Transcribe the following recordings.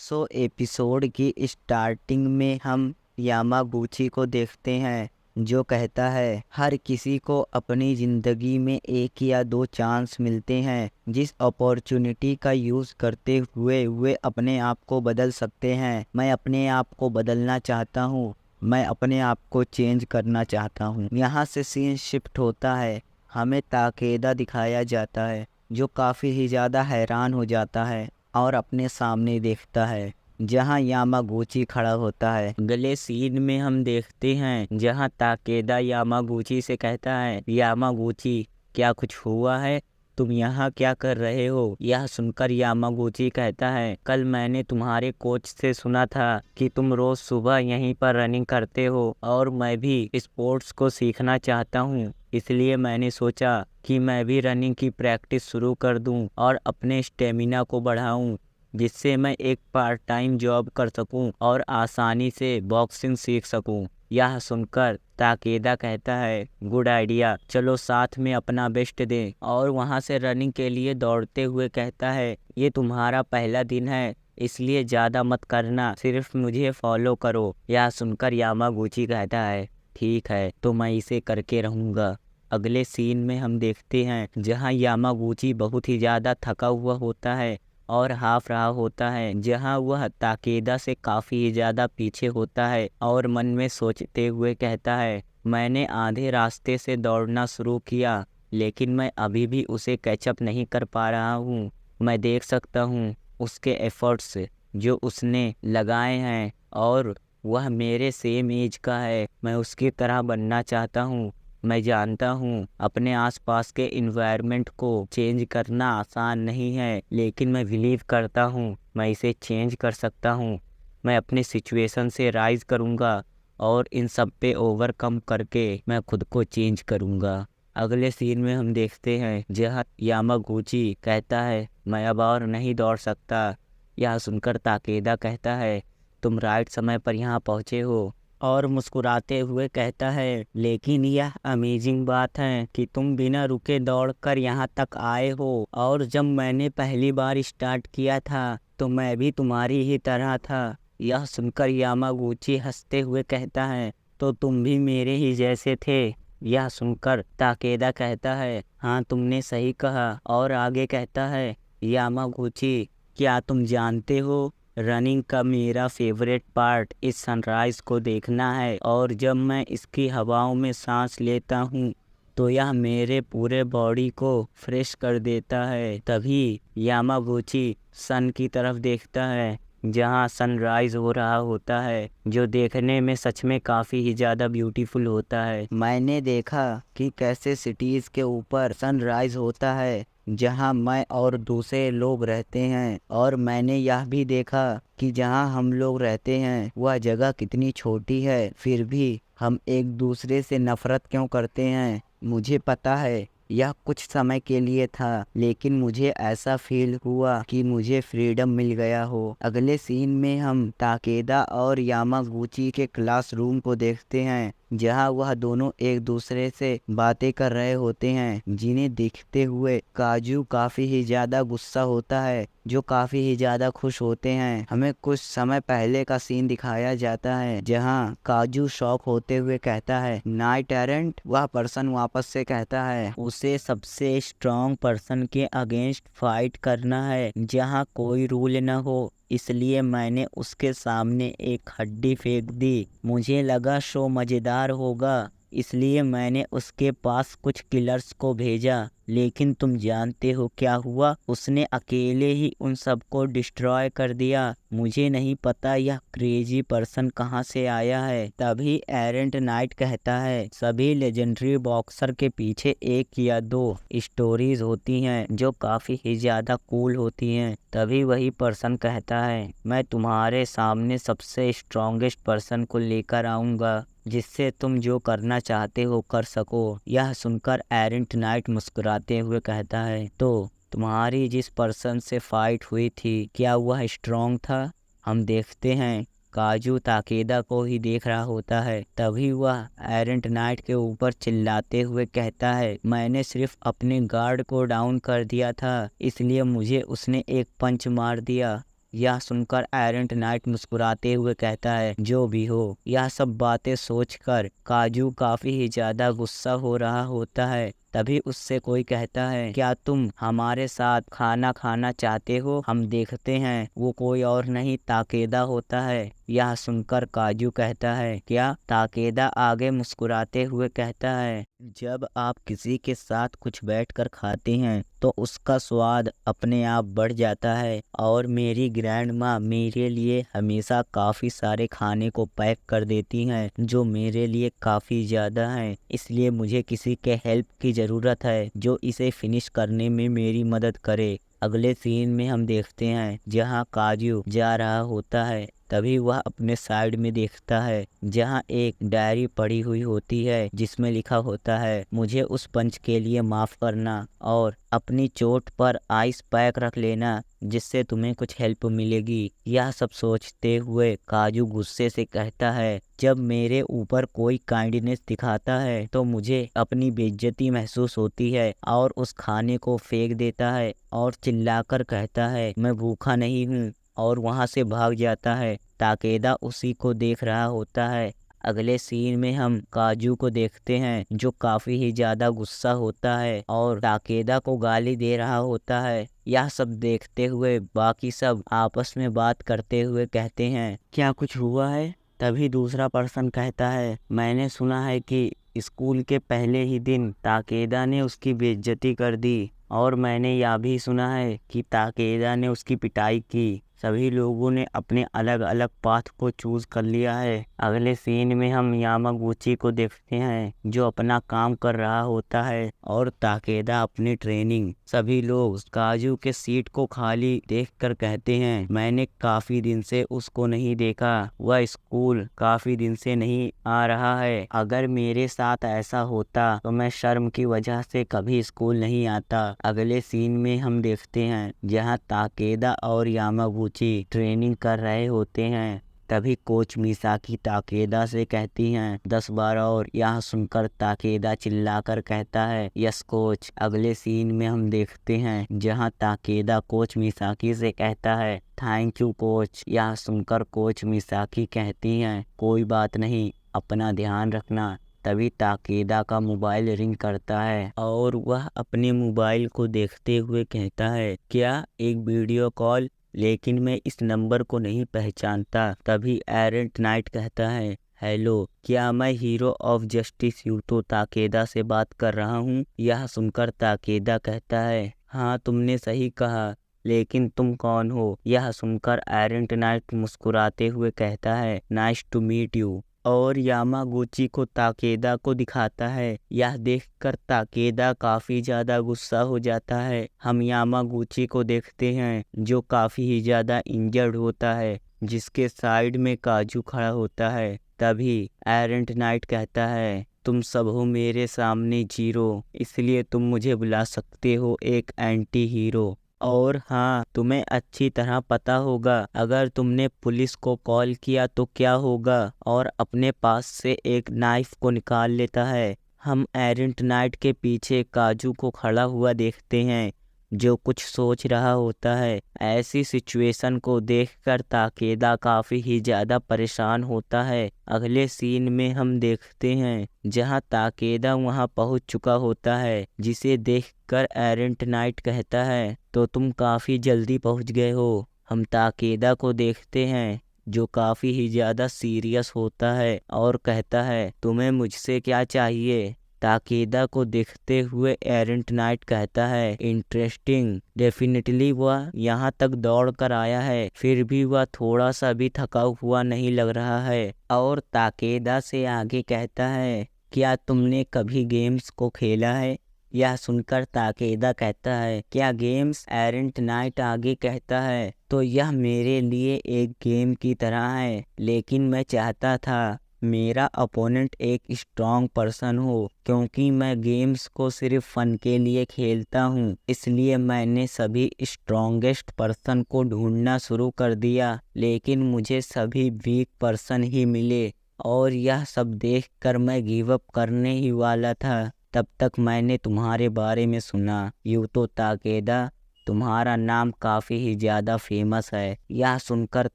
सो episode की starting में हम यामागुची को देखते हैं जो कहता है हर किसी को अपनी ज़िंदगी में एक या दो चांस मिलते हैं। जिस अपॉर्चुनिटी का यूज़ करते हुए वे अपने आप को बदल सकते हैं। मैं अपने आप को बदलना चाहता हूँ। मैं अपने आप को चेंज करना चाहता हूँ। यहाँ से सीन शिफ्ट होता है। हमें ताकेदा दिखाया जाता है जो काफ़ी ही ज़्यादा हैरान हो जाता है और अपने सामने देखता है जहां यामागुची खड़ा होता है। अगले सीन में हम देखते हैं जहां ताकेदा यामागुची से कहता है, यामागुची क्या कुछ हुआ है? तुम यहाँ क्या कर रहे हो? यह सुनकर यामागुची कहता है, कल मैंने तुम्हारे कोच से सुना था कि तुम रोज सुबह यहीं पर रनिंग करते हो और मैं भी स्पोर्ट्स को सीखना चाहता हूँ। इसलिए मैंने सोचा कि मैं भी रनिंग की प्रैक्टिस शुरू कर दूं और अपने स्टेमिना को बढ़ाऊं, जिससे मैं एक पार्ट टाइम जॉब कर सकूं और आसानी से बॉक्सिंग सीख सकूं। यह सुनकर ताकेदा कहता है, गुड आइडिया, चलो साथ में अपना बेस्ट दें। और वहां से रनिंग के लिए दौड़ते हुए कहता है, ये तुम्हारा पहला दिन है इसलिए ज़्यादा मत करना, सिर्फ मुझे फॉलो करो। यह सुनकर यामागुची कहता है, ठीक है तो मैं इसे करके रहूँगा। अगले सीन में हम देखते हैं जहां यामागुची बहुत ही ज़्यादा थका हुआ होता है और हाफ रहा होता है, जहां वह ताकेदा से काफ़ी ही ज़्यादा पीछे होता है और मन में सोचते हुए कहता है, मैंने आधे रास्ते से दौड़ना शुरू किया लेकिन मैं अभी भी उसे कैचअप नहीं कर पा रहा हूँ। मैं देख सकता हूँ उसके एफर्ट्स जो उसने लगाए हैं और वह मेरे सेम एज का है। मैं उसकी तरह बनना चाहता हूँ। मैं जानता हूँ अपने आसपास के इन्वायरमेंट को चेंज करना आसान नहीं है, लेकिन मैं बिलीव करता हूँ मैं इसे चेंज कर सकता हूँ। मैं अपनी सिचुएशन से राइज करूँगा और इन सब पे ओवरकम करके मैं खुद को चेंज करूँगा। अगले सीन में हम देखते हैं जहाँ यामागुची कहता है, मैं अब और नहीं दौड़ सकता। यह सुनकर ताकेदा कहता है, तुम राइट समय पर यहाँ पहुँचे हो, और मुस्कुराते हुए कहता है, लेकिन यह अमेजिंग बात है कि तुम बिना रुके दौड़कर यहाँ तक आए हो, और जब मैंने पहली बार स्टार्ट किया था तो मैं भी तुम्हारी ही तरह था। यह सुनकर यामागुची हंसते हुए कहता है, तो तुम भी मेरे ही जैसे थे। यह सुनकर ताकेदा कहता है, हाँ तुमने सही कहा, और आगे कहता है, यामागुची क्या तुम जानते हो रनिंग का मेरा फेवरेट पार्ट इस सनराइज़ को देखना है, और जब मैं इसकी हवाओं में सांस लेता हूँ तो यह मेरे पूरे बॉडी को फ्रेश कर देता है। तभी यामागुची सन की तरफ देखता है जहाँ सनराइज़ हो रहा होता है, जो देखने में सच में काफ़ी ही ज़्यादा ब्यूटीफुल होता है। मैंने देखा कि कैसे सिटीज़ के ऊपर सनराइज़ होता है जहां मैं और दूसरे लोग रहते हैं, और मैंने यह भी देखा कि जहां हम लोग रहते हैं वह जगह कितनी छोटी है, फिर भी हम एक दूसरे से नफरत क्यों करते हैं। मुझे पता है यह कुछ समय के लिए था, लेकिन मुझे ऐसा फील हुआ कि मुझे फ्रीडम मिल गया हो। अगले सीन में हम ताकेदा और यामागुची के क्लासरूम को देखते हैं जहां वह दोनों एक दूसरे से बातें कर रहे होते हैं, जिन्हें देखते हुए काजू काफ़ी ही ज़्यादा गुस्सा होता है, जो काफ़ी ही ज़्यादा खुश होते हैं। हमें कुछ समय पहले का सीन दिखाया जाता है जहां काजू शॉक होते हुए कहता है, नाइट एरेंट। वह पर्सन वापस से कहता है उसे सबसे स्ट्रॉन्ग पर्सन के अगेंस्ट फाइट करना है जहां कोई रूल न हो, इसलिए मैंने उसके सामने एक हड्डी फेंक दी। मुझे लगा शो मज़ेदार होगा, इसलिए मैंने उसके पास कुछ किलर्स को भेजा, लेकिन तुम जानते हो क्या हुआ? उसने अकेले ही उन सबको डिस्ट्रॉय कर दिया। मुझे नहीं पता यह क्रेजी पर्सन कहाँ से आया है। तभी एरेंट नाइट कहता है, सभी लेजेंडरी बॉक्सर के पीछे एक या दो स्टोरीज होती हैं जो काफ़ी ही ज़्यादा कूल होती हैं। तभी वही पर्सन कहता है, मैं तुम्हारे सामने सबसे स्ट्रॉन्गेस्ट पर्सन को लेकर आऊँगा जिससे तुम जो करना चाहते हो कर सको। यह सुनकर एरेंट नाइट मुस्कुराते हुए कहता है, तो तुम्हारी जिस पर्सन से फाइट हुई थी क्या वह स्ट्रॉन्ग था? हम देखते हैं काजू ताकेदा को ही देख रहा होता है। तभी वह एरेंट नाइट के ऊपर चिल्लाते हुए कहता है, मैंने सिर्फ अपने गार्ड को डाउन कर दिया था, इसलिए मुझे उसने एक पंच मार दिया। यह सुनकर एरेंट नाइट मुस्कुराते हुए कहता है, जो भी हो। यह सब बातें सोचकर काजू काफी ही ज्यादा गुस्सा हो रहा होता है। तभी उससे कोई कहता है, क्या तुम हमारे साथ खाना खाना चाहते हो? हम देखते हैं। वो कोई और नहीं ताकेदा होता है। यह सुनकर काजू कहता है, क्या? ताकेदा आगे मुस्कुराते हुए कहता है, जब आप किसी के साथ कुछ बैठकर खाते हैं तो उसका स्वाद अपने आप बढ़ जाता है। और मेरी ग्रैंड माँ मेरे लिए हमेशा काफ़ी सारे खाने को पैक कर देती हैं, जो मेरे लिए काफ़ी ज़्यादा हैं। इसलिए मुझे किसी के हेल्प की ज़रूरत है जो इसे फिनिश करने में मेरी मदद करे। अगले सीन में हम देखते हैं जहाँ काजू जा रहा होता है। तभी वह अपने साइड में देखता है जहाँ एक डायरी पड़ी हुई होती है जिसमें लिखा होता है, मुझे उस पंच के लिए माफ़ करना और अपनी चोट पर आइस पैक रख लेना जिससे तुम्हें कुछ हेल्प मिलेगी। यह सब सोचते हुए काजू गुस्से से कहता है, जब मेरे ऊपर कोई काइंडनेस दिखाता है तो मुझे अपनी बेइज्जती महसूस होती है, और उस खाने को फेंक देता है और चिल्लाकर कहता है, मैं भूखा नहीं हूँ, और वहाँ से भाग जाता है। ताकेदा उसी को देख रहा होता है। अगले सीन में हम काजू को देखते हैं जो काफ़ी ही ज़्यादा गुस्सा होता है और ताकेदा को गाली दे रहा होता है। यह सब देखते हुए बाकी सब आपस में बात करते हुए कहते हैं, क्या कुछ हुआ है? तभी दूसरा पर्सन कहता है, मैंने सुना है कि स्कूल के पहले ही दिन ताकेदा ने उसकी बेइज्जती कर दी, और मैंने यह भी सुना है कि ताकेदा ने उसकी पिटाई की। सभी लोगों ने अपने अलग अलग पाथ को चूज कर लिया है। अगले सीन में हम यामागुची को देखते हैं जो अपना काम कर रहा होता है और ताकेदा अपनी ट्रेनिंग। सभी लोग काजू के सीट को खाली देखकर कहते हैं, मैंने काफी दिन से उसको नहीं देखा, वह स्कूल काफी दिन से नहीं आ रहा है। अगर मेरे साथ ऐसा होता तो मैं शर्म की वजह से कभी स्कूल नहीं आता। अगले सीन में हम देखते हैं जहां ताकेदा और यामागुची ट्रेनिंग कर रहे होते हैं। तभी कोच मिसाकी ताकेदा से कहती हैं, 10 बार और। यह सुनकर ताकेदा चिल्लाकर कहता है, यस कोच। अगले सीन में हम देखते हैं जहां ताकेदा कोच मिसाकी से कहता है, थैंक यू कोच। यह सुनकर कोच मिसाकी कहती हैं, कोई बात नहीं, अपना ध्यान रखना। तभी ताकेदा का मोबाइल रिंग करता है और वह अपने मोबाइल को देखते हुए कहता है, क्या? एक वीडियो कॉल? लेकिन मैं इस नंबर को नहीं पहचानता। तभी एरेंट नाइट कहता है, हेलो, क्या मैं हीरो ऑफ जस्टिस यूतो ताकेदा से बात कर रहा हूँ? यह सुनकर ताकेदा कहता है, हाँ तुमने सही कहा, लेकिन तुम कौन हो? यह सुनकर एरेंट नाइट मुस्कुराते हुए कहता है, नाइस टू मीट यू, और यामागुची को ताकेदा को दिखाता है। यह देखकर ताकेदा काफी ज्यादा गुस्सा हो जाता है। हम यामागुची को देखते हैं जो काफी ही ज्यादा इंजर्ड होता है, जिसके साइड में काजू खड़ा होता है। तभी एरेंट नाइट कहता है, तुम सब हो मेरे सामने जीरो, इसलिए तुम मुझे बुला सकते हो एक एंटी हीरो। और हाँ, तुम्हें अच्छी तरह पता होगा अगर तुमने पुलिस को कॉल किया तो क्या होगा। और अपने पास से एक नाइफ को निकाल लेता है। हम एरेंट नाइट के पीछे काजू को खड़ा हुआ देखते हैं जो कुछ सोच रहा होता है। ऐसी सिचुएशन को देखकर ताकेदा काफी ही ज्यादा परेशान होता है। अगले सीन में हम देखते हैं जहां ताकेदा वहां पहुंच चुका होता है, जिसे देखकर एरेंट नाइट कहता है, तो तुम काफी जल्दी पहुंच गए हो। हम ताकेदा को देखते हैं जो काफी ही ज्यादा सीरियस होता है और कहता है, तुम्हें मुझसे क्या चाहिए? ताकेदा को देखते हुए एरेंट नाइट कहता है, इंटरेस्टिंग। डेफिनेटली वह यहाँ तक दौड़ कर आया है, फिर भी वह थोड़ा सा भी थका हुआ नहीं लग रहा है। और ताकेदा से आगे कहता है, क्या तुमने कभी गेम्स को खेला है? यह सुनकर ताकेदा कहता है, क्या गेम्स? एरेंट नाइट आगे कहता है, तो यह मेरे लिए एक गेम की तरह है, लेकिन मैं चाहता था मेरा अपोनेंट एक स्ट्रॉन्ग पर्सन हो, क्योंकि मैं गेम्स को सिर्फ फन के लिए खेलता हूँ। इसलिए मैंने सभी स्ट्रॉन्गेस्ट पर्सन को ढूंढना शुरू कर दिया, लेकिन मुझे सभी वीक पर्सन ही मिले, और यह सब देखकर मैं गिव अप करने ही वाला था। तब तक मैंने तुम्हारे बारे में सुना, यूतो ताकेदा, तुम्हारा नाम काफी ही ज्यादा फेमस है। यह सुनकर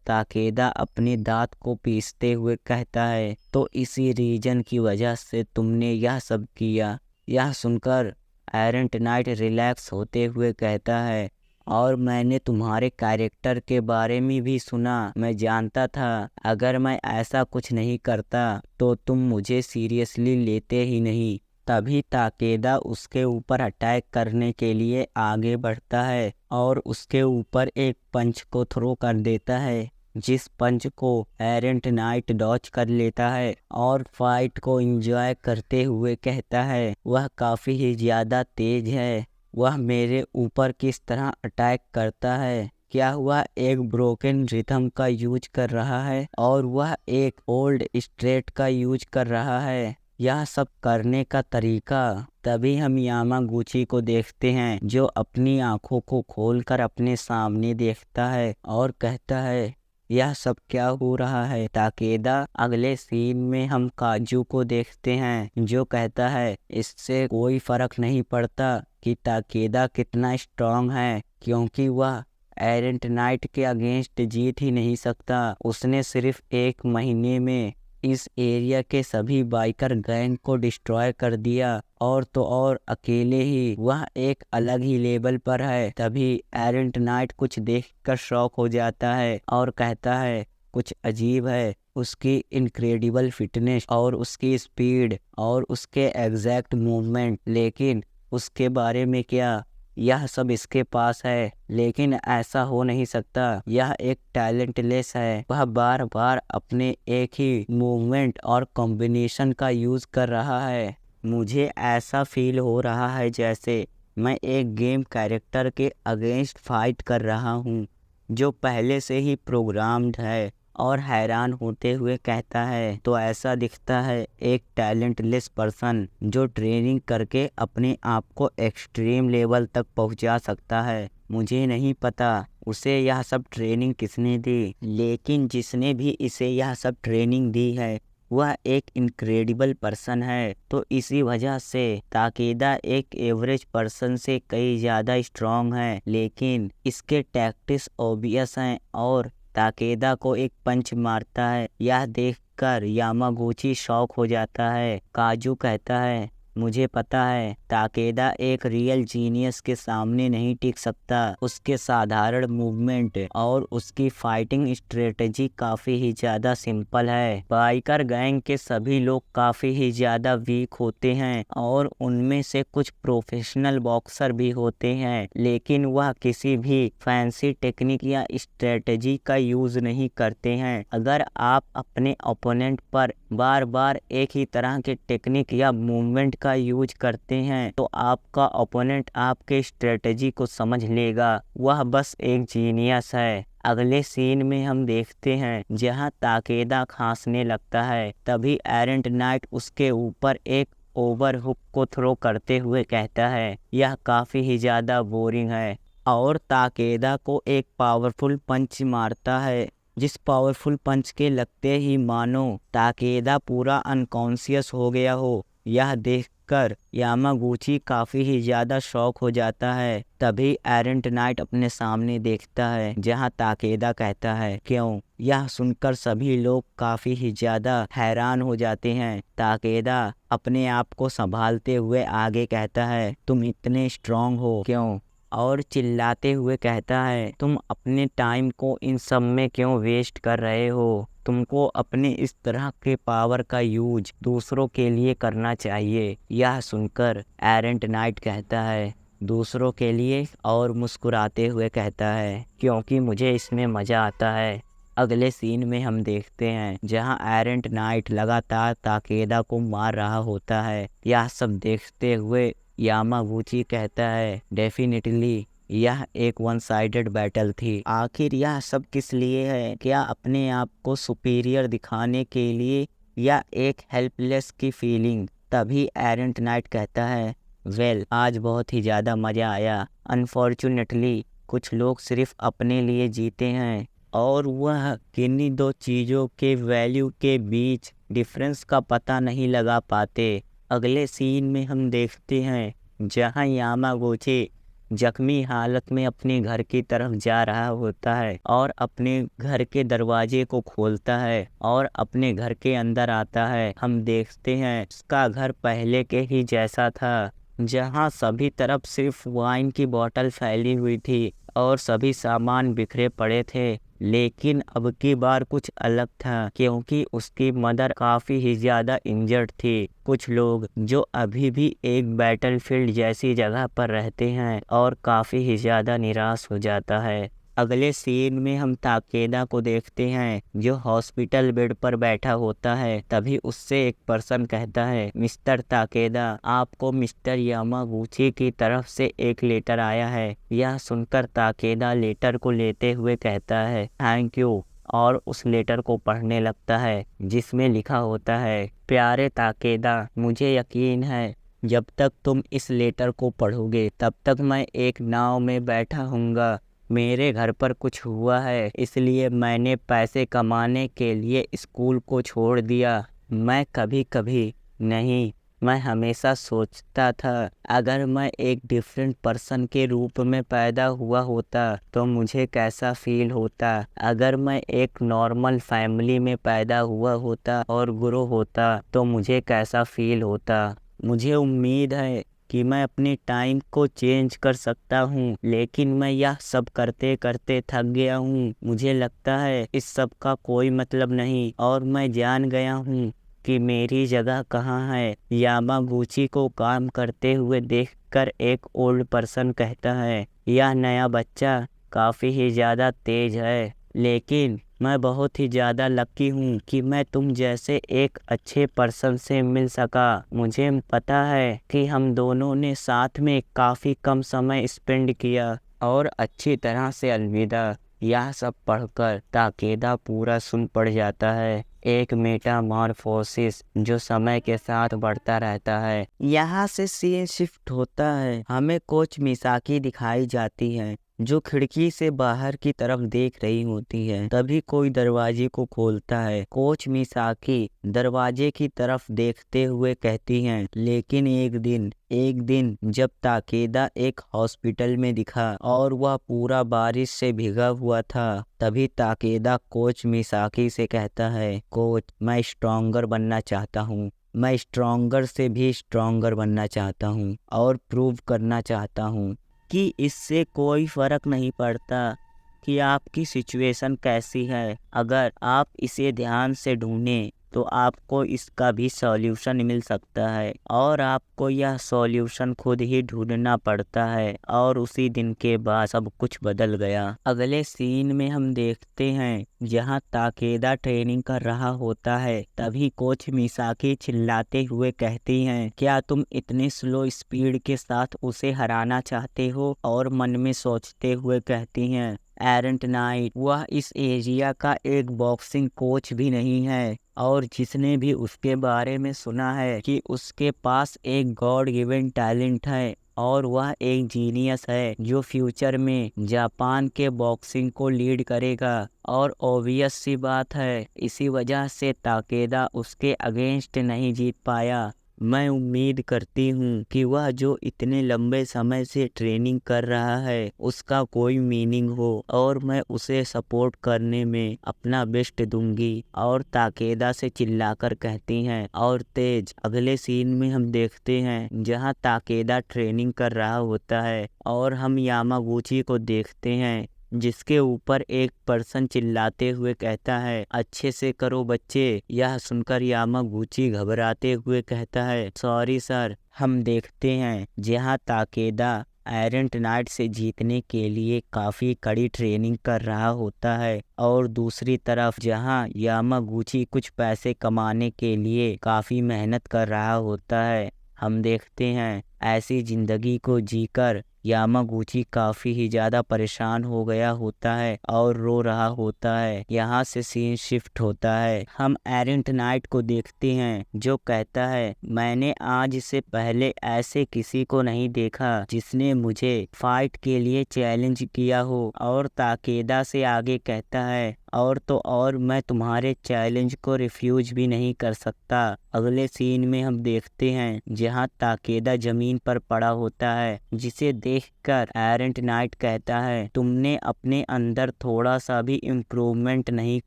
ताकेदा अपने दांत को पीसते हुए कहता है, तो इसी रीजन की वजह से तुमने यह सब किया। यह सुनकर एरेंट नाइट रिलैक्स होते हुए कहता है, और मैंने तुम्हारे कैरेक्टर के बारे में भी सुना। मैं जानता था अगर मैं ऐसा कुछ नहीं करता तो तुम मुझे सीरियसली लेते ही नहीं। तभी ताकेदा उसके ऊपर अटैक करने के लिए आगे बढ़ता है और उसके ऊपर एक पंच को थ्रो कर देता है, जिस पंच को एरेंट नाइट डॉज कर लेता है और फाइट को एंजॉय करते हुए कहता है, वह काफ़ी ही ज़्यादा तेज है। वह मेरे ऊपर किस तरह अटैक करता है, क्या वह एक ब्रोकन रिथम का यूज कर रहा है और वह एक ओल्ड स्ट्रेट का यूज कर रहा है। यह सब करने का तरीका। तभी हम यामागुची को देखते हैं, जो अपनी आंखों को खोलकर अपने सामने देखता है और कहता है, यह सब क्या हो रहा है ताकेदा। अगले सीन में हम काजू को देखते हैं, जो कहता है, इससे कोई फर्क नहीं पड़ता कि ताकेदा कितना स्ट्रांग है, क्योंकि वह एरेंट नाइट के अगेंस्ट जीत ही नहीं सकता। उसने सिर्फ 1 महीने में इस एरिया के सभी बाइकर गैंग को डिस्ट्रॉय कर दिया, और तो और अकेले ही वह एक अलग ही लेवल पर है। तभी एरेंट नाइट कुछ देखकर शॉक हो जाता है और कहता है, कुछ अजीब है। उसकी इनक्रेडिबल फिटनेस और उसकी स्पीड और उसके एग्जैक्ट मूवमेंट, लेकिन उसके बारे में क्या, यह सब इसके पास है, लेकिन ऐसा हो नहीं सकता। यह एक टैलेंटलेस है। वह बार बार अपने एक ही मूवमेंट और कॉम्बिनेशन का यूज़ कर रहा है। मुझे ऐसा फील हो रहा है जैसे मैं एक गेम कैरेक्टर के अगेंस्ट फाइट कर रहा हूँ, जो पहले से ही प्रोग्राम्ड है। और हैरान होते हुए कहता है, तो ऐसा दिखता है एक टैलेंटलेस पर्सन जो ट्रेनिंग करके अपने आप को एक्सट्रीम लेवल तक पहुंचा सकता है। मुझे नहीं पता उसे यह सब ट्रेनिंग किसने दी, लेकिन जिसने भी इसे यह सब ट्रेनिंग दी है वह एक इनक्रेडिबल पर्सन है। तो इसी वजह से ताकेदा एक एवरेज पर्सन से कई ज़्यादा स्ट्रॉन्ग है, लेकिन इसके टैक्टिक्स ऑब्वियस हैं और ताकेदा को एक पंच मारता है। यह देखकर यामागुची शॉक हो जाता है। काजू कहता है, मुझे पता है ताकेदा एक रियल जीनियस के सामने नहीं टिक सकता। उसके साधारण मूवमेंट और उसकी फाइटिंग स्ट्रेटजी काफ़ी ही ज़्यादा सिंपल है। बाइकर गैंग के सभी लोग काफ़ी ही ज़्यादा वीक होते हैं और उनमें से कुछ प्रोफेशनल बॉक्सर भी होते हैं, लेकिन वह किसी भी फैंसी टेक्निक या स्ट्रेटजी का यूज़ नहीं करते हैं। अगर आप अपने ओपोनेंट पर बार बार एक ही तरह के टेक्निक या मूवमेंट का यूज करते हैं तो आपका ओपोनेंट आपके स्ट्रेटजी को समझ लेगा। वह बस एक जीनियस है। अगले सीन में हम देखते हैं जहां ताकेदा खांसने लगता है। तभी एरेंट नाइट उसके ऊपर एक ओवर हुक को थ्रो करते हुए कहता है, यह काफ़ी ही ज़्यादा बोरिंग है, और ताकेदा को एक पावरफुल पंच मारता है, जिस पावरफुल पंच के लगते ही मानो ताकेदा पूरा अनकॉन्शियस हो गया हो। यह देखकर यामागुची काफ़ी ही ज़्यादा शॉक हो जाता है। तभी एरेंट नाइट अपने सामने देखता है जहां ताकेदा कहता है, क्यों। यह सुनकर सभी लोग काफ़ी ही ज़्यादा हैरान हो जाते हैं। ताकेदा अपने आप को संभालते हुए आगे कहता है, तुम इतने स्ट्रांग हो क्यों, और चिल्लाते हुए कहता है, तुम अपने टाइम को इन सब में क्यों वेस्ट कर रहे हो। तुमको अपने इस तरह के पावर का यूज दूसरों के लिए करना चाहिए। यह सुनकर एरेंट नाइट कहता है, दूसरों के लिए, और मुस्कुराते हुए कहता है, क्योंकि मुझे इसमें मज़ा आता है। अगले सीन में हम देखते हैं जहां एरेंट नाइट लगातार ताकेदा को मार रहा होता है। यह सब देखते हुए यामागुची कहता है, डेफिनेटली यह एक वन साइडेड बैटल थी। आखिर यह सब किस लिए है, क्या अपने आप को सुपीरियर दिखाने के लिए या एक हेल्पलेस की फीलिंग। तभी एरेंट नाइट कहता है, वेल आज बहुत ही ज़्यादा मज़ा आया। अनफॉर्चुनेटली कुछ लोग सिर्फ अपने लिए जीते हैं और वह किन्हीं दो चीज़ों के वैल्यू के बीच डिफरेंस का पता नहीं लगा पाते। अगले सीन में हम देखते हैं जहां यामागुची जख्मी हालत में अपने घर की तरफ जा रहा होता है और अपने घर के दरवाजे को खोलता है और अपने घर के अंदर आता है। हम देखते हैं उसका घर पहले के ही जैसा था, जहाँ सभी तरफ सिर्फ वाइन की बोतल फैली हुई थी और सभी सामान बिखरे पड़े थे। लेकिन अब की बार कुछ अलग था, क्योंकि उसकी मदर काफ़ी ही ज़्यादा इंजर्ड थी। कुछ लोग जो अभी भी एक बैटलफील्ड जैसी जगह पर रहते हैं और काफ़ी ही ज़्यादा निराश हो जाता है। अगले सीन में हम ताकेदा को देखते हैं जो हॉस्पिटल बेड पर बैठा होता है। तभी उससे एक पर्सन कहता है, मिस्टर ताकेदा, आपको मिस्टर यामागुची की तरफ से एक लेटर आया है। यह सुनकर ताकेदा लेटर को लेते हुए कहता है, थैंक यू, और उस लेटर को पढ़ने लगता है जिसमें लिखा होता है, प्यारे ताकेदा, मुझे यकीन है जब तक तुम इस लेटर को पढ़ोगे तब तक मैं एक नाव में बैठा हूँगा। मेरे घर पर कुछ हुआ है, इसलिए मैंने पैसे कमाने के लिए स्कूल को छोड़ दिया। मैं कभी नहीं, मैं हमेशा सोचता था अगर मैं एक डिफरेंट पर्सन के रूप में पैदा हुआ होता तो मुझे कैसा फील होता। अगर मैं एक नॉर्मल फैमिली में पैदा हुआ होता और ग्रो होता तो मुझे कैसा फील होता। मुझे उम्मीद है कि मैं अपने टाइम को चेंज कर सकता हूँ, लेकिन मैं यह सब करते करते थक गया हूँ। मुझे लगता है इस सब का कोई मतलब नहीं और मैं जान गया हूँ कि मेरी जगह कहाँ है। यामागुची को काम करते हुए देखकर एक ओल्ड पर्सन कहता है, यह नया बच्चा काफ़ी ही ज़्यादा तेज है, लेकिन मैं बहुत ही ज़्यादा लकी हूँ कि मैं तुम जैसे एक अच्छे पर्सन से मिल सका। मुझे पता है कि हम दोनों ने साथ में काफ़ी कम समय स्पेंड किया और अच्छी तरह से अलविदा। यह सब पढ़कर ताकेदा पूरा सुन पड़ जाता है। एक मेटामॉर्फोसिस जो समय के साथ बढ़ता रहता है। यहाँ से सीन शिफ्ट होता है। हमें कोच मिसाकी दिखाई जाती है जो खिड़की से बाहर की तरफ देख रही होती है। तभी कोई दरवाजे को खोलता है। कोच मिसाकी दरवाजे की तरफ देखते हुए कहती हैं, लेकिन एक दिन जब ताकेदा एक हॉस्पिटल में दिखा और वह पूरा बारिश से भीगा हुआ था, तभी ताकेदा कोच मिसाकी से कहता है, कोच, मैं स्ट्रॉन्गर बनना चाहता हूँ। मैं स्ट्रॉन्गर से भी स्ट्रॉन्गर बनना चाहता हूँ और प्रूव करना चाहता हूँ कि इससे कोई फ़र्क नहीं पड़ता कि आपकी सिचुएशन कैसी है। अगर आप इसे ध्यान से ढूंढें तो आपको इसका भी सॉल्यूशन मिल सकता है और आपको यह सॉल्यूशन खुद ही ढूंढना पड़ता है। और उसी दिन के बाद सब कुछ बदल गया। अगले सीन में हम देखते हैं जहां ताकेदा ट्रेनिंग कर रहा होता है। तभी कोच मिसाकी चिल्लाते हुए कहती हैं, क्या तुम इतने स्लो स्पीड के साथ उसे हराना चाहते हो? और मन में सोचते हुए कहती हैं, एरेंट नाइट, वह इस एरिया का एक बॉक्सिंग कोच भी नहीं है और जिसने भी उसके बारे में सुना है कि उसके पास एक गॉड गिवन टैलेंट है और वह एक जीनियस है जो फ्यूचर में जापान के बॉक्सिंग को लीड करेगा। और ऑब्वियस सी बात है, इसी वजह से ताकेदा उसके अगेंस्ट नहीं जीत पाया। मैं उम्मीद करती हूँ कि वह जो इतने लंबे समय से ट्रेनिंग कर रहा है उसका कोई मीनिंग हो और मैं उसे सपोर्ट करने में अपना बेस्ट दूंगी। और ताकेदा से चिल्लाकर कहती हैं, और तेज। अगले सीन में हम देखते हैं जहां ताकेदा ट्रेनिंग कर रहा होता है और हम यामागुची को देखते हैं जिसके ऊपर एक पर्सन चिल्लाते हुए कहता है, अच्छे से करो बच्चे। यह सुनकर यामागुची घबराते हुए कहता है, सॉरी सर। हम देखते हैं जहां ताकेदा एरेंट नाइट से जीतने के लिए काफ़ी कड़ी ट्रेनिंग कर रहा होता है और दूसरी तरफ जहां यामागुची कुछ पैसे कमाने के लिए काफ़ी मेहनत कर रहा होता है। हम देखते हैं ऐसी ज़िंदगी को जीकर यामागुची काफ़ी ही ज़्यादा परेशान हो गया होता है और रो रहा होता है। यहाँ से सीन शिफ्ट होता है। हम एरेंट नाइट को देखते हैं जो कहता है, मैंने आज से पहले ऐसे किसी को नहीं देखा जिसने मुझे फाइट के लिए चैलेंज किया हो। और ताकेदा से आगे कहता है, और तो और मैं तुम्हारे चैलेंज को रिफ्यूज भी नहीं कर सकता। अगले सीन में हम देखते हैं जहां ताकेदा जमीन पर पड़ा होता है, जिसे देखकर एरेंट नाइट कहता है तुमने अपने अंदर थोड़ा सा भी इम्प्रूवमेंट नहीं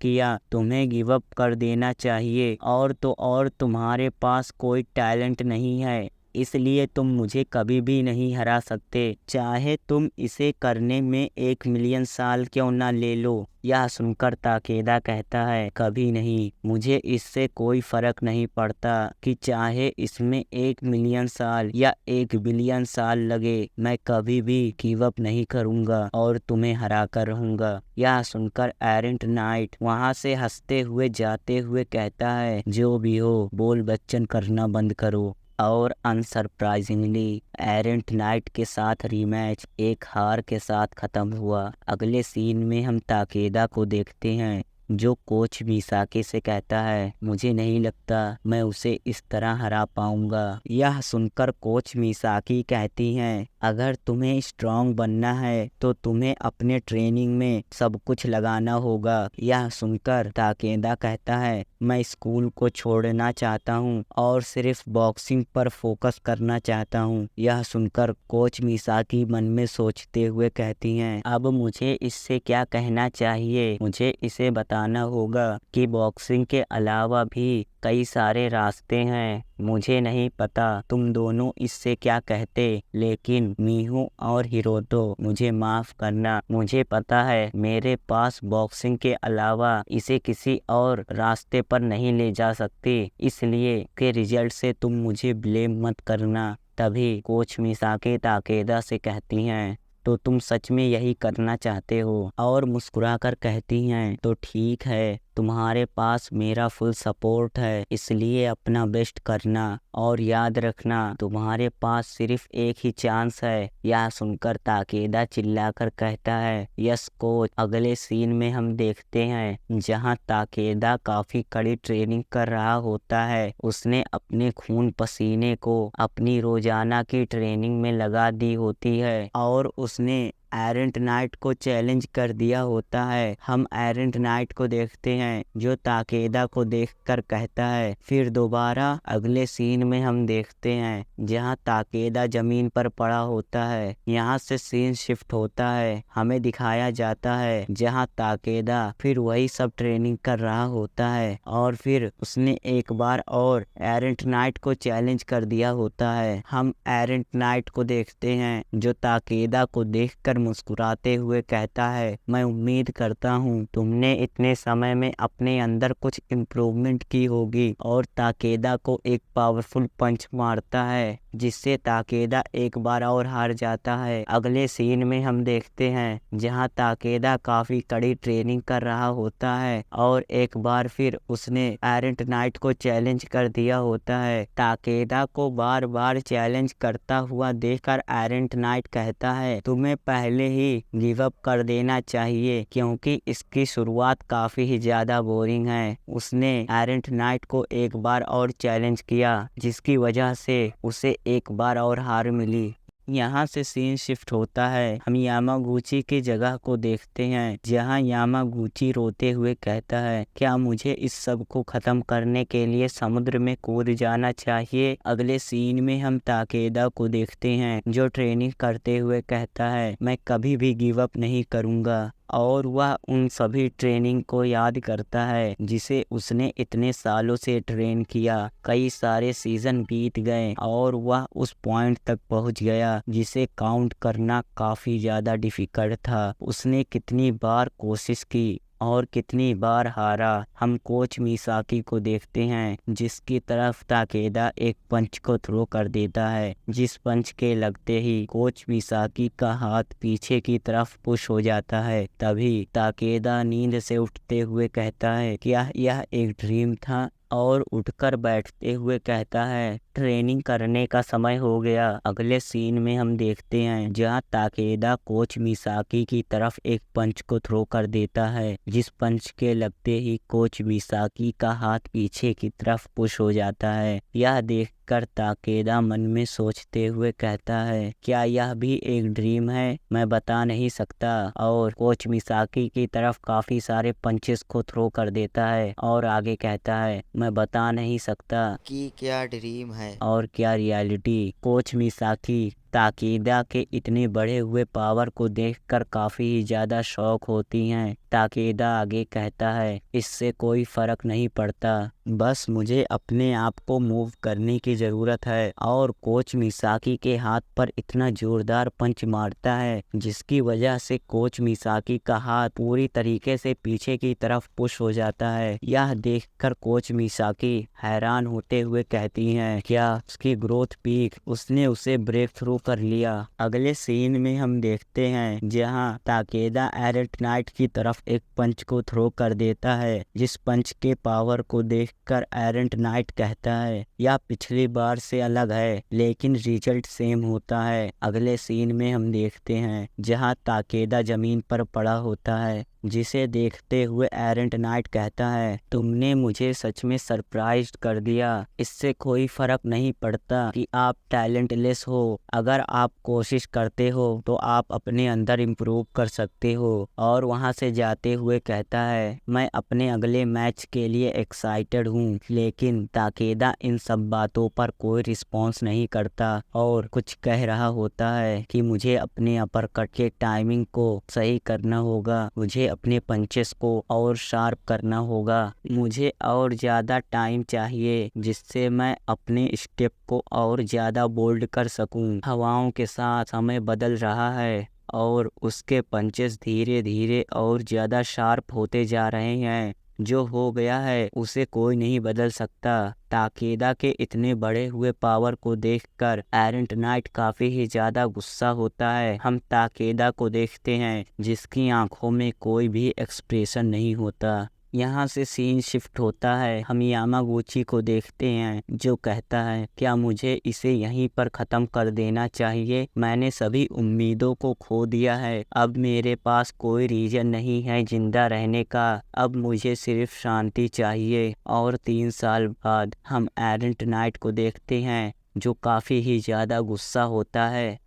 किया, तुम्हें गिव अप कर देना चाहिए। और तो और तुम्हारे पास कोई टैलेंट नहीं है, इसलिए तुम मुझे कभी भी नहीं हरा सकते, चाहे तुम इसे करने में 1 मिलियन साल क्यों ना ले लो। यह सुनकर ताकेदा कहता है कभी नहीं, मुझे इससे कोई फर्क नहीं पड़ता कि चाहे इसमें 1 मिलियन साल या 1 बिलियन साल लगे, मैं कभी भी गिव अप नहीं करूँगा और तुम्हें हरा कर रहूँगा। यह सुनकर एरेंट नाइट वहाँ से हंसते हुए जाते हुए कहता है जो भी हो बोल बच्चन करना बंद करो। और अनसरप्राइजिंगली एरेंट नाइट के साथ रीमैच एक हार के साथ ख़त्म हुआ। अगले सीन में हम ताकेदा को देखते हैं जो कोच मिसाकी से कहता है मुझे नहीं लगता मैं उसे इस तरह हरा पाऊंगा। यह सुनकर कोच मिसाकी कहती हैं अगर तुम्हें स्ट्रांग बनना है तो तुम्हें अपने ट्रेनिंग में सब कुछ लगाना होगा। यह सुनकर ताकेदा कहता है मैं स्कूल को छोड़ना चाहता हूँ और सिर्फ बॉक्सिंग पर फोकस करना चाहता हूँ। यह सुनकर कोच मिसाकी मन में सोचते हुए कहती हैं अब मुझे इससे क्या कहना चाहिए, मुझे इसे बताना होगा कि बॉक्सिंग के अलावा भी कई सारे रास्ते हैं। मुझे नहीं पता तुम दोनों इससे क्या कहते, लेकिन मीहू और हिरोतो मुझे माफ करना, मुझे पता है मेरे पास बॉक्सिंग के अलावा इसे किसी और रास्ते पर नहीं ले जा सकते, इसलिए के रिजल्ट से तुम मुझे ब्लेम मत करना। तभी कोच मिसाकी ताकेदा से कहती हैं तो तुम सच में यही करना चाहते हो, और मुस्कुराकर कहती हैं तो ठीक है, तुम्हारे पास मेरा फुल सपोर्ट है, इसलिए अपना बेस्ट करना और याद रखना तुम्हारे पास सिर्फ एक ही चांस है। यह सुनकर ताकेदा चिल्लाकर कहता है यस कोच। अगले सीन में हम देखते हैं जहां ताकेदा काफी कड़ी ट्रेनिंग कर रहा होता है, उसने अपने खून पसीने को अपनी रोजाना की ट्रेनिंग में लगा दी होती है और उसने एरेंट नाइट को चैलेंज कर दिया होता है। हम एरेंट नाइट को देखते हैं जो ताकेदा को देखकर कहता है। फिर दोबारा अगले सीन में हम देखते हैं जहां ताकेदा जमीन पर पड़ा होता है। यहाँ से सीन शिफ्ट होता है, हमें दिखाया जाता है जहां ताकेदा फिर वही सब ट्रेनिंग कर रहा होता है और फिर उसने एक बार और एरेंट नाइट को चैलेंज कर दिया होता है। हम एरेंट नाइट को देखते हैं जो ताकेदा को देखकर मुस्कुराते हुए कहता है मैं उम्मीद करता हूँ तुमने इतने समय में अपने अंदर कुछ इम्प्रूवमेंट की होगी, और ताकेदा को एक पावरफुल पंच मारता है जिससे ताकेदा एक बार और हार जाता है। अगले सीन में हम देखते हैं जहां ताकेदा काफी कड़ी ट्रेनिंग कर रहा होता है और एक बार फिर उसने एरेंट नाइट को चैलेंज कर दिया होता है। ताकेदा को बार बार चैलेंज करता हुआ देखकर एरेंट नाइट कहता है तुम्हें पहले ही गिव अप कर देना चाहिए क्योंकि इसकी शुरुआत काफी ही ज्यादा बोरिंग है। उसने एरेंट नाइट को एक बार और चैलेंज किया जिसकी वजह से उसे एक बार और हार मिली। यहाँ से सीन शिफ्ट होता है, हम यामागुची की जगह को देखते हैं जहाँ यामागुची रोते हुए कहता है क्या मुझे इस सब को खत्म करने के लिए समुद्र में कूद जाना चाहिए। अगले सीन में हम ताकेदा को देखते हैं जो ट्रेनिंग करते हुए कहता है मैं कभी भी गिव अप नहीं करूँगा, और वह उन सभी ट्रेनिंग को याद करता है जिसे उसने इतने सालों से ट्रेन किया। कई सारे सीजन बीत गए और वह उस पॉइंट तक पहुंच गया जिसे काउंट करना काफ़ी ज़्यादा डिफ़िकल्ट था। उसने कितनी बार कोशिश की और कितनी बार हारा। हम कोच मिसाकी को देखते हैं जिसकी तरफ ताकेदा एक पंच को थ्रो कर देता है, जिस पंच के लगते ही कोच मिसाकी का हाथ पीछे की तरफ पुश हो जाता है। तभी ताकेदा नींद से उठते हुए कहता है क्या यह एक ड्रीम था, और उठकर बैठते हुए कहता है ट्रेनिंग करने का समय हो गया। अगले सीन में हम देखते हैं जहां ताकेदा कोच मिसाकी की तरफ एक पंच को थ्रो कर देता है, जिस पंच के लगते ही कोच मिसाकी का हाथ पीछे की तरफ पुश हो जाता है। यह देख देखकर ताकेदा मन में सोचते हुए कहता है, क्या यह भी एक ड्रीम है? मैं बता नहीं सकता। और कोच मिसाकी की तरफ काफी सारे पंचेस को थ्रो कर देता है और आगे कहता है, मैं बता नहीं सकता कि क्या ड्रीम है और क्या रियलिटी। कोच मिसाकी ताकेदा के इतने बढ़े हुए पावर को देखकर काफी ही ज्यादा शॉक होती हैं। ताकेदा आगे कहता है, इससे कोई फर्क नहीं पड़ता, बस मुझे अपने आप को मूव करने की ज़रूरत है। और कोच मिसाकी के हाथ पर इतना जोरदार पंच मारता है जिसकी वजह से कोच मिसाकी का हाथ पूरी तरीके से पीछे की तरफ पुश हो जाता है। यह देखकर कोच मिसाकी हैरान होते हुए कहती हैं, क्या उसकी ग्रोथ पीक, उसने उसे ब्रेक थ्रू कर लिया। अगले सीन में हम देखते हैं जहां ताकेदा एरेट नाइट की तरफ एक पंच को थ्रो कर देता है, जिस पंच के पावर को देखकर एरेंट नाइट कहता है, यह पिछली बार से अलग है लेकिन रिजल्ट सेम होता है। अगले सीन में हम देखते हैं जहां ताकेदा जमीन पर पड़ा होता है, जिसे देखते हुए एरेंट नाइट कहता है, तुमने मुझे सच में सरप्राइज्ड कर दिया। इससे कोई फर्क नहीं पड़ता कि आप टैलेंटलेस हो, अगर आप कोशिश करते हो तो आप अपने अंदर इम्प्रूव कर सकते हो। और वहां से जाते हुए कहता है, मैं अपने अगले मैच के लिए एक्साइटेड हूँ। लेकिन ताकेदा इन सब बातों पर कोई रिस्पॉन्स नहीं करता और कुछ कह रहा होता है कि मुझे अपने अपरकट के टाइमिंग को सही करना होगा, मुझे अपने पंचेस को और शार्प करना होगा, मुझे और ज़्यादा टाइम चाहिए जिससे मैं अपने स्टेप को और ज़्यादा बोल्ड कर सकूं। हवाओं के साथ समय बदल रहा है और उसके पंचेस धीरे धीरे और ज़्यादा शार्प होते जा रहे हैं। जो हो गया है उसे कोई नहीं बदल सकता। ताकेदा के इतने बढ़े हुए पावर को देखकर एरेंट नाइट काफी ही ज्यादा गुस्सा होता है। हम ताकेदा को देखते हैं जिसकी आंखों में कोई भी एक्सप्रेशन नहीं होता। यहाँ से सीन शिफ्ट होता है, हम यामागुची को देखते हैं जो कहता है, क्या मुझे इसे यहीं पर ख़त्म कर देना चाहिए? मैंने सभी उम्मीदों को खो दिया है, अब मेरे पास कोई रीज़न नहीं है जिंदा रहने का, अब मुझे सिर्फ शांति चाहिए। और 3 साल बाद हम एरेंट नाइट को देखते हैं जो काफ़ी ही ज़्यादा गुस्सा होता है।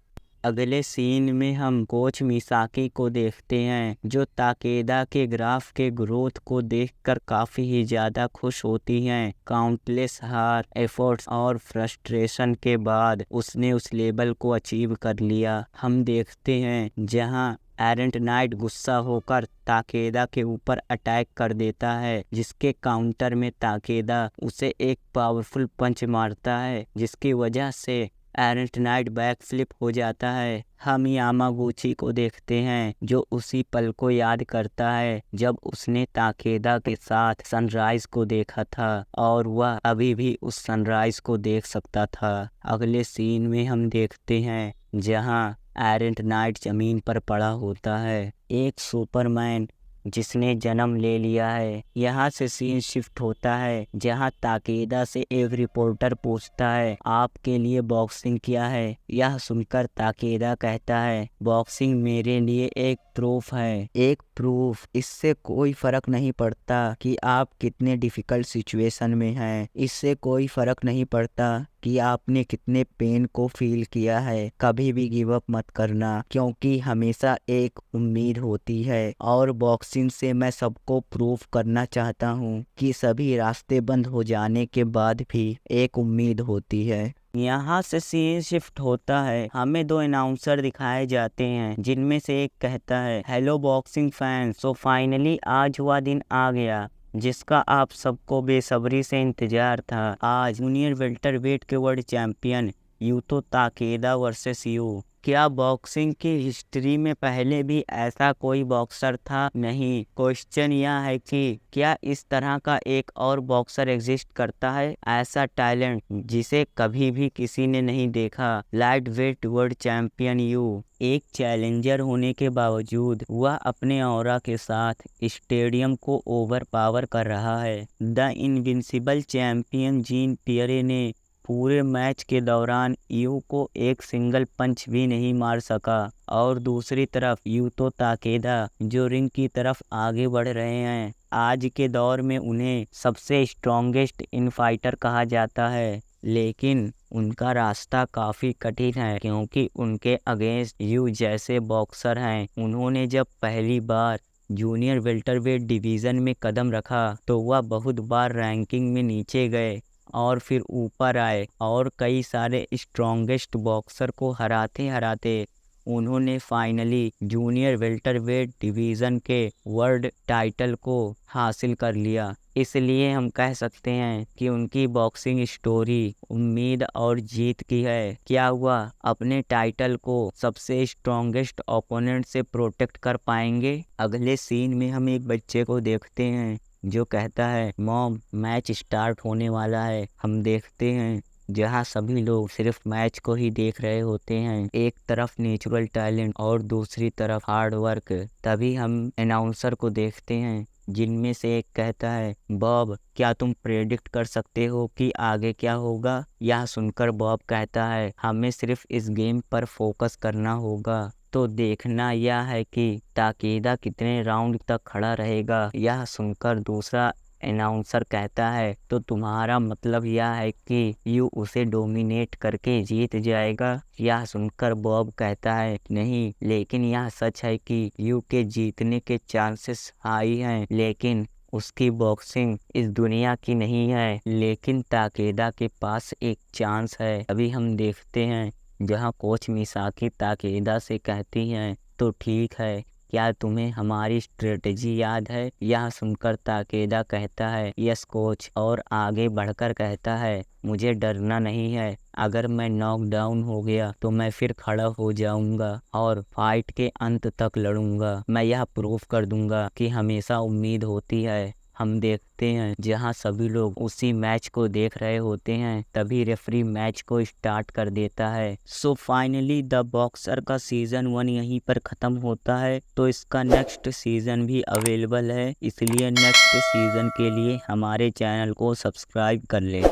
अगले सीन में हम कोच मिसाकी को देखते हैं जो ताकेदा के ग्राफ के ग्रोथ को देखकर काफ़ी ही ज़्यादा खुश होती हैं। काउंटलेस हार, एफर्ट्स और फ्रस्ट्रेशन के बाद उसने उस लेवल को अचीव कर लिया। हम देखते हैं जहां एरेंट नाइट गुस्सा होकर ताकेदा के ऊपर अटैक कर देता है, जिसके काउंटर में ताकेदा उसे एक पावरफुल पंच मारता है जिसकी वजह से एरेंट नाइट बैक फ्लिप हो जाता है। हम यामागुची को देखते हैं जो उसी पल को याद करता है जब उसने ताकेदा के साथ सनराइज को देखा था और वह अभी भी उस सनराइज को देख सकता था। अगले सीन में हम देखते हैं जहां एरेंट नाइट जमीन पर पड़ा होता है, एक सुपरमैन जिसने जन्म ले लिया है। यहाँ से सीन शिफ्ट होता है जहाँ ताकेदा से एक रिपोर्टर पूछता है, आपके लिए बॉक्सिंग क्या है? यह सुनकर ताकेदा कहता है, बॉक्सिंग मेरे लिए एक प्रूफ है, एक प्रूफ। इससे कोई फर्क नहीं पड़ता कि आप कितने डिफिकल्ट सिचुएशन में हैं, इससे कोई फर्क नहीं पड़ता कि आपने कितने पेन को फील किया है। कभी भी गिव अप मत करना क्योंकि हमेशा एक उम्मीद होती है। और बॉक्सिंग से मैं सबको प्रूफ करना चाहता हूँ कि सभी रास्ते बंद हो जाने के बाद भी एक उम्मीद होती है। यहाँ से सीन शिफ्ट होता है, हमें 2 अनाउंसर दिखाए जाते हैं जिनमें से एक कहता है, hello boxing fans, so finally आज हुआ दिन आ गया जिसका आप सबको बेसब्री से इंतजार था। आज जूनियर वेल्टरवेट के world champion Yuto Takeda versus you. क्या बॉक्सिंग की हिस्ट्री में पहले भी ऐसा कोई बॉक्सर था? नहीं। क्वेश्चन यह है कि क्या इस तरह का एक और बॉक्सर एग्जिस्ट करता है, ऐसा टैलेंट जिसे कभी भी किसी ने नहीं देखा। Light weight world champion you एक चैलेंजर होने के बावजूद वह अपने ऑरा के साथ स्टेडियम को ओवर पावर कर रहा है। The invincible champion Jean Pierre ने पूरे मैच के दौरान यू को एक सिंगल पंच भी नहीं मार सका। और दूसरी तरफ यूतो ताकेदा जो रिंग की तरफ आगे बढ़ रहे हैं, आज के दौर में उन्हें सबसे स्ट्रॉन्गेस्ट इन फाइटर कहा जाता है। लेकिन उनका रास्ता काफ़ी कठिन है क्योंकि उनके अगेंस्ट यू जैसे बॉक्सर हैं। उन्होंने जब पहली बार जूनियर वेल्टरवेट डिवीज़न में कदम रखा तो वह बहुत बार रैंकिंग में नीचे गए और फिर ऊपर आए और कई सारे स्ट्रॉन्गेस्ट बॉक्सर को हराते हराते उन्होंने फाइनली जूनियर वेल्टरवेट डिवीज़न के वर्ल्ड टाइटल को हासिल कर लिया। इसलिए हम कह सकते हैं कि उनकी बॉक्सिंग स्टोरी उम्मीद और जीत की है। क्या हुआ, अपने टाइटल को सबसे स्ट्रॉन्गेस्ट ओपोनेंट से प्रोटेक्ट कर पाएंगे? अगले सीन में हम एक बच्चे को देखते हैं जो कहता है, मॉम मैच स्टार्ट होने वाला है। हम देखते हैं जहाँ सभी लोग सिर्फ मैच को ही देख रहे होते हैं, एक तरफ नेचुरल टैलेंट और दूसरी तरफ हार्ड वर्क। तभी हम अनाउंसर को देखते हैं जिनमें से एक कहता है, बॉब क्या तुम प्रेडिक्ट कर सकते हो कि आगे क्या होगा? यह सुनकर बॉब कहता है, हमें सिर्फ इस गेम पर फोकस करना होगा। तो देखना यह है कि ताकेदा कितने राउंड तक खड़ा रहेगा। यह सुनकर दूसरा अनाउंसर कहता है, तो तुम्हारा मतलब यह है कि यू उसे डोमिनेट करके जीत जाएगा? यह सुनकर बॉब कहता है, नहीं, लेकिन यह सच है कि यू के जीतने के चांसेस हाई हैं, लेकिन उसकी बॉक्सिंग इस दुनिया की नहीं है। लेकिन ताकेदा के पास एक चांस है। अभी हम देखते हैं जहां कोच मिसाकी ताकेदा से कहती हैं, तो ठीक है, क्या तुम्हें हमारी स्ट्रेटजी याद है? यह सुनकर ताकेदा कहता है, यस कोच, और आगे बढ़कर कहता है, मुझे डरना नहीं है। अगर मैं नॉक डाउन हो गया तो मैं फिर खड़ा हो जाऊंगा और फाइट के अंत तक लड़ूंगा। मैं यह प्रूव कर दूंगा कि हमेशा उम्मीद होती है। हम देखते हैं जहां सभी लोग उसी मैच को देख रहे होते हैं, तभी रेफरी मैच को स्टार्ट कर देता है। सो फाइनली द बॉक्सर का सीज़न 1 यहीं पर ख़त्म होता है। तो इसका नेक्स्ट सीज़न भी अवेलेबल है, इसलिए नेक्स्ट सीज़न के लिए हमारे चैनल को सब्सक्राइब कर लें।